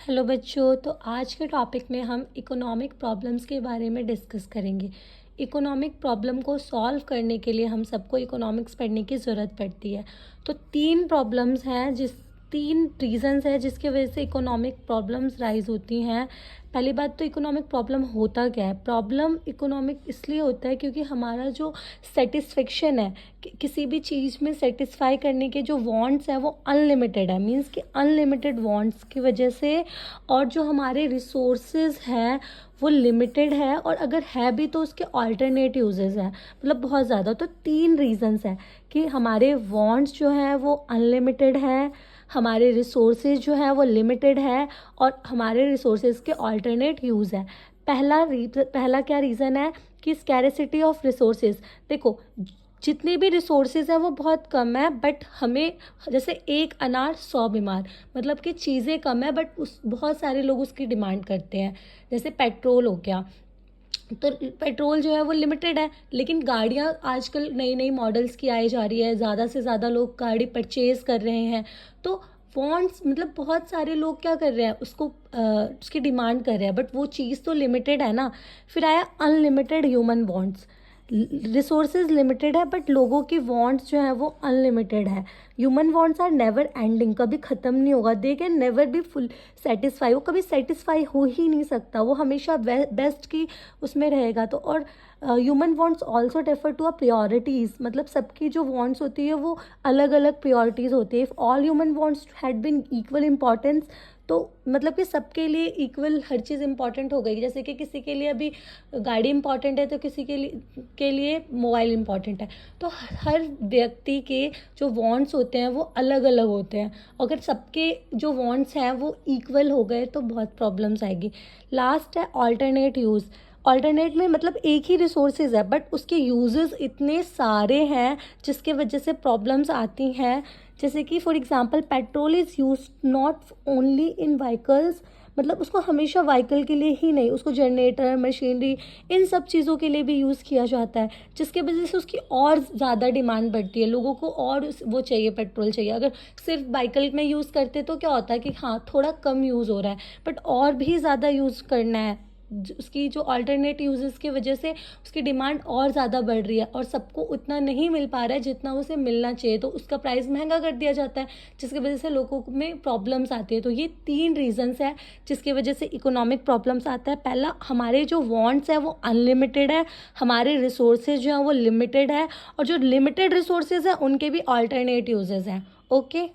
Hello बच्चों, तो आज के टॉपिक में हम इकोनॉमिक प्रॉब्लम्स के बारे में डिस्कस करेंगे। इकोनॉमिक प्रॉब्लम को सॉल्व करने के लिए हम सबको इकोनॉमिक्स पढ़ने की ज़रूरत पड़ती है। तो तीन रीज़न्स हैं जिसकी वजह से इकोनॉमिक प्रॉब्लम्स राइज होती हैं। पहली बात तो इकोनॉमिक प्रॉब्लम होता क्या है। प्रॉब्लम इकोनॉमिक इसलिए होता है क्योंकि हमारा जो सेटिस्फेक्शन है किसी भी चीज़ में सेटिस्फाई करने के जो वांट्स हैं वो अनलिमिटेड है। मींस कि अनलिमिटेड वांट्स की वजह से और जो हमारे रिसोर्सेज हैं वो लिमिटेड है, और अगर है भी तो उसके ऑल्टरनेट यूजेस हैं, मतलब बहुत ज़्यादा। तो तीन रीजंस हैं कि हमारे वांट्स जो हैं वो अनलिमिटेड हैं, हमारे रिसोर्सेज जो हैं वो लिमिटेड है, और हमारे रिसोर्सेज के ऑल्टरनेट यूज़ है। पहला क्या रीज़न है कि स्कैरिसिटी ऑफ रिसोर्सेज। देखो, जितने भी रिसोर्सेज हैं वो बहुत कम है, बट हमें जैसे एक अनार 100 बीमार, मतलब कि चीज़ें कम है बट उस बहुत सारे लोग उसकी डिमांड करते हैं। जैसे पेट्रोल हो गया, तो पेट्रोल जो है वो लिमिटेड है, लेकिन गाड़ियाँ आजकल नई नई मॉडल्स की आई जा रही है, ज़्यादा से ज़्यादा लोग गाड़ी परचेज़ कर रहे हैं। तो वांट्स मतलब बहुत सारे लोग क्या कर रहे हैं, उसकी डिमांड कर रहे हैं, बट वो चीज़ तो लिमिटेड है ना। फिर आया unlimited human wants. Resources limited है बट लोगों की वांट्स जो है वो अनलिमिटेड है। Human wants are never ending, कभी ख़त्म नहीं होगा। They can never be full satisfy, वो कभी सेटिस्फाई हो ही नहीं सकता, वो हमेशा बेस्ट की उसमें रहेगा। तो और human wants also refer to a priorities, मतलब सबकी जो वांट्स होती है वो अलग अलग प्रियोरिटीज़ होती है। If all human wants had been equal importance, तो मतलब कि सबके लिए इक्वल हर चीज़ इंपॉर्टेंट हो गई। जैसे कि किसी के लिए अभी गाड़ी इंपॉर्टेंट है तो किसी के लिए मोबाइल इंपॉर्टेंट है। तो हर व्यक्ति के जो वांट्स होते हैं वो अलग अलग होते हैं। अगर सबके जो वांट्स हैं वो इक्वल हो गए तो बहुत प्रॉब्लम्स आएगी। लास्ट है ऑल्टरनेट यूज़। ऑल्टरनेट में मतलब एक ही रिसोर्सेज है बट उसके यूजेस इतने सारे हैं जिसके वजह से प्रॉब्लम्स आती हैं। जैसे कि for example petrol is use not only in vehicles, मतलब उसको हमेशा व्हीकल के लिए ही नहीं, उसको जनरेटर, मशीनरी, इन सब चीज़ों के लिए भी यूज़ किया जाता है, जिसके वजह से उसकी और ज़्यादा डिमांड बढ़ती है। लोगों को और वो चाहिए, पेट्रोल चाहिए। अगर सिर्फ व्हीकल में यूज़ करते तो क्या होता है कि हाँ थोड़ा कम यूज़ हो रहा है, बट और भी ज़्यादा यूज़ करना है। उसकी जो अल्टरनेट यूजेस की वजह से उसकी डिमांड और ज़्यादा बढ़ रही है और सबको उतना नहीं मिल पा रहा है जितना उसे मिलना चाहिए, तो उसका प्राइस महंगा कर दिया जाता है, जिसकी वजह से लोगों में प्रॉब्लम्स आती है। तो ये तीन रीजंस है जिसकी वजह से इकोनॉमिक प्रॉब्लम्स आता है। पहला, हमारे जो वांट्स है वो अनलिमिटेड है, हमारे रिसोर्सेज जो हैं वो लिमिटेड है, और जो लिमिटेड रिसोर्सेज हैं उनके भी अल्टरनेट यूजेस हैं। ओके।